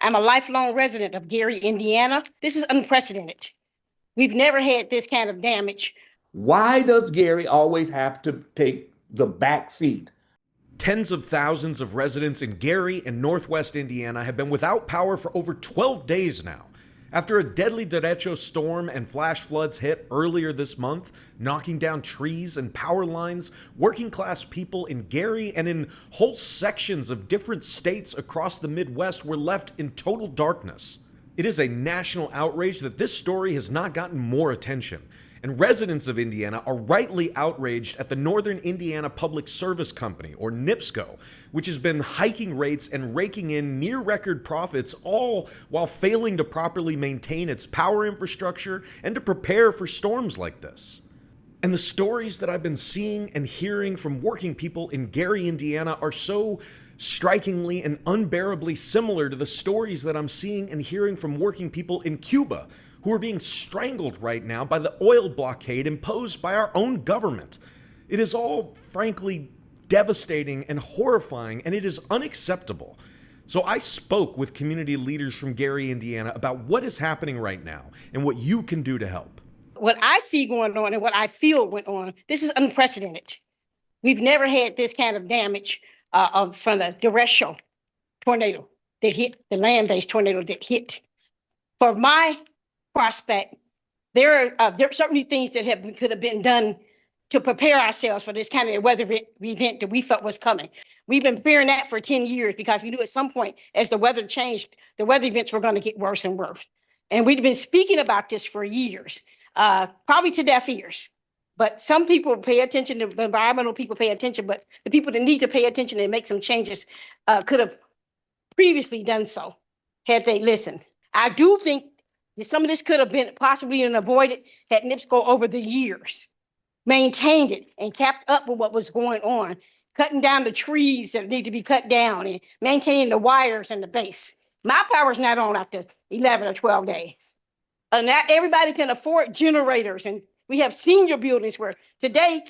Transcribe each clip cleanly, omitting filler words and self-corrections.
I'm a lifelong resident of Gary, Indiana. This is unprecedented. We've never had this kind of damage. Why does Gary always have to take the back seat? Tens of thousands of residents in Gary and Northwest Indiana have been without power for over 12 days now. After a deadly derecho storm and flash floods hit earlier this month, knocking down trees and power lines, working class people in Gary and in whole sections of different states across the Midwest were left in total darkness. It is a national outrage that this story has not gotten more attention. And residents of Indiana are rightly outraged at the Northern Indiana Public Service Company, or NIPSCO, which has been hiking rates and raking in near record profits, all while failing to properly maintain its power infrastructure and to prepare for storms like this. And the stories that I've been seeing and hearing from working people in Gary, Indiana are so strikingly and unbearably similar to the stories that I'm seeing and hearing from working people in Cuba, who are being strangled right now by the oil blockade imposed by our own government. It is all, frankly, devastating and horrifying, and it is unacceptable. So I spoke with community leaders from Gary, Indiana about what is happening right now and what you can do to help. What I see going on and what I feel went on, this is unprecedented. We've never had this kind of damage from the derecho tornado that hit, the land-based tornado that hit. For my prospect, there are certainly things that could have been done to prepare ourselves for this kind of weather event that we felt was coming. We've been fearing that for 10 years because we knew at some point, as the weather changed, the weather events were going to get worse and worse. And we've been speaking about this for years, probably to deaf ears. But some people pay attention, the environmental people pay attention, but the people that need to pay attention and make some changes could have previously done so had they listened. I do think some of this could have been possibly avoided had NIPSCO over the years maintained it and kept up with what was going on, cutting down the trees that need to be cut down and maintaining the wires and the base. My power's not on after 11 or 12 days. And not everybody can afford generators. And we have senior buildings where today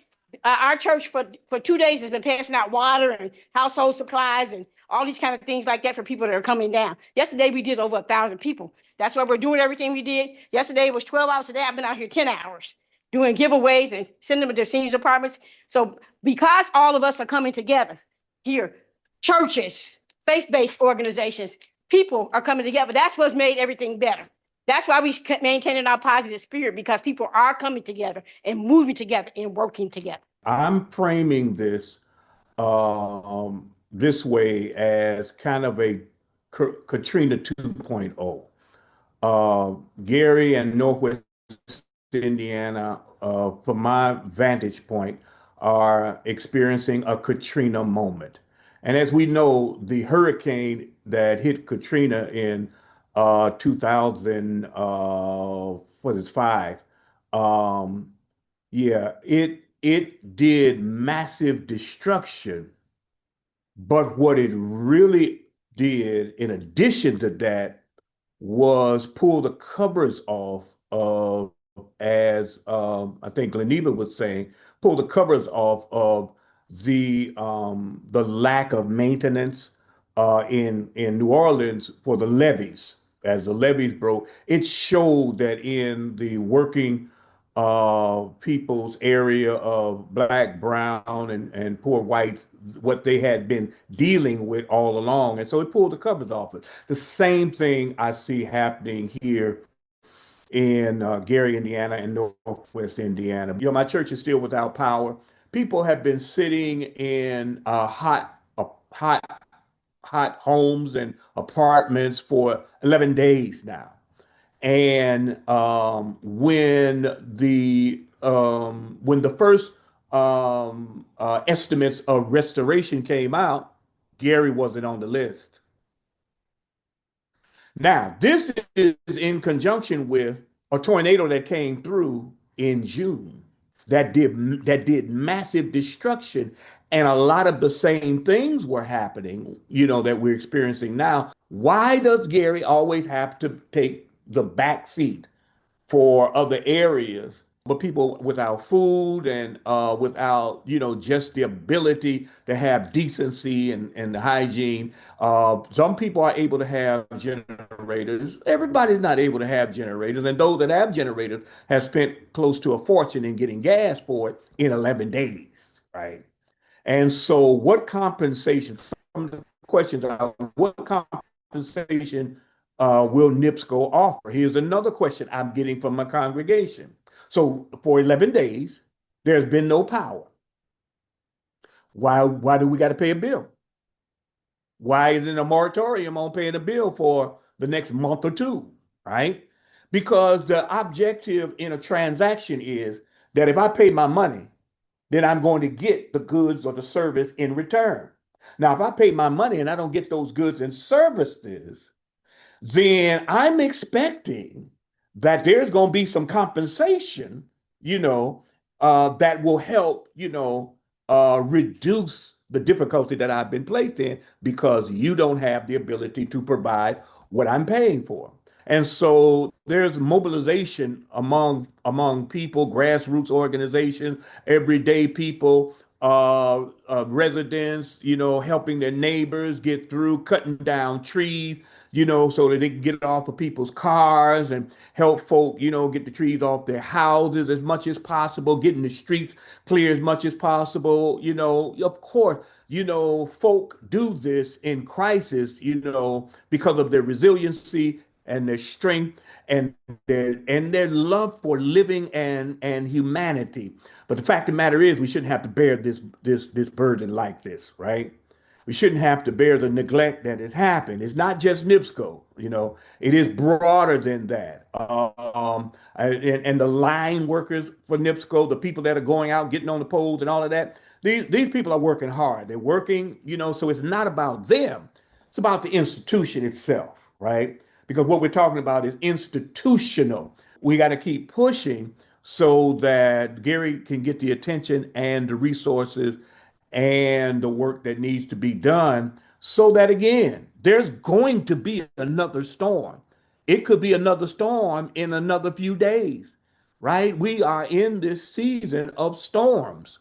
our church for 2 days has been passing out water and household supplies and all these kind of things like that for people that are coming down. Yesterday, we did over 1,000 people. That's why we're doing everything we did. Yesterday was 12 hours. Today, I've been out here 10 hours doing giveaways and sending them to seniors apartments. So because all of us are coming together here, churches, faith-based organizations, people are coming together. That's what's made everything better. That's why we maintaining our positive spirit, because people are coming together and moving together and working together. I'm framing this this way as kind of a Katrina 2.0. Gary and Northwest Indiana, from my vantage point, are experiencing a Katrina moment. And as we know, the hurricane that hit Katrina in 2005, yeah, it did massive destruction. But what it really did, in addition to that, was pull the covers off of, as I think Gleneva was saying, pull the covers off of the lack of maintenance in New Orleans for the levees. As the levees broke, it showed that in the working people's area of black, brown, and poor whites, what they had been dealing with all along. And so it pulled the covers off it. The same thing I see happening here in Gary, Indiana, and Northwest Indiana. You know, my church is still without power. People have been sitting in hot homes and apartments for 11 days now. And when the first estimates of restoration came out, Gary wasn't on the list. Now, this is in conjunction with a tornado that came through in June that did massive destruction. And a lot of the same things were happening, you know, that we're experiencing now. Why does Gary always have to take the back seat for other areas but people without food and without, just the ability to have decency and hygiene. Some people are able to have generators. Everybody's not able to have generators, and those that have generators have spent close to a fortune in getting gas for it in 11 days, right? And so, what compensation, from the questions are, what compensation will NIPSCO offer? Here's another question I'm getting from my congregation. So, for 11 days, there's been no power. Why do we got to pay a bill? Why isn't a moratorium on paying a bill for the next month or two, right? Because the objective in a transaction is that if I pay my money, then I'm going to get the goods or the service in return. Now, if I pay my money and I don't get those goods and services, then I'm expecting that there's going to be some compensation, that will help, reduce the difficulty that I've been placed in because you don't have the ability to provide what I'm paying for. And so there's mobilization among people, grassroots organizations, everyday people, residents, helping their neighbors get through, cutting down trees, so that they can get it off of people's cars and help folk, get the trees off their houses as much as possible, getting the streets clear as much as possible. Of course, folk do this in crisis, because of their resiliency and their strength and their love for living and humanity. But the fact of the matter is, we shouldn't have to bear this burden like this, right? We shouldn't have to bear the neglect that has happened. It's not just NIPSCO, it is broader than that. And the line workers for NIPSCO, the people that are going out, getting on the poles and all of that, these people are working hard. They're working, so it's not about them. It's about the institution itself, right? Because what we're talking about is institutional. We got to keep pushing so that Gary can get the attention and the resources and the work that needs to be done so that, again, there's going to be another storm. It could be another storm in another few days, right? We are in this season of storms.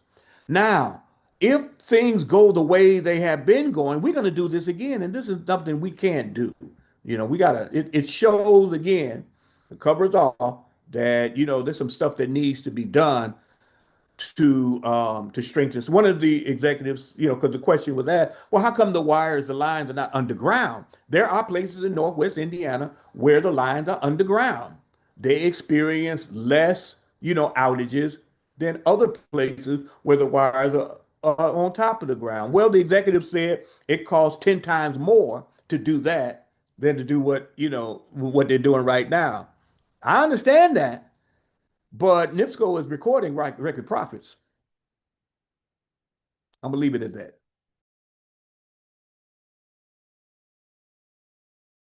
Now, if things go the way they have been going, we're going to do this again. And this is something we can't do. We got to, it shows again, the covers off that, there's some stuff that needs to be done to strengthen. So one of the executives, because the question was asked, well, how come the wires, the lines are not underground? There are places in Northwest Indiana where the lines are underground. They experience less, outages than other places where the wires are on top of the ground. Well, the executive said it costs 10 times more to do that than to do what they're doing right now. I understand that, but NIPSCO is recording record profits. I'm gonna leave it at that.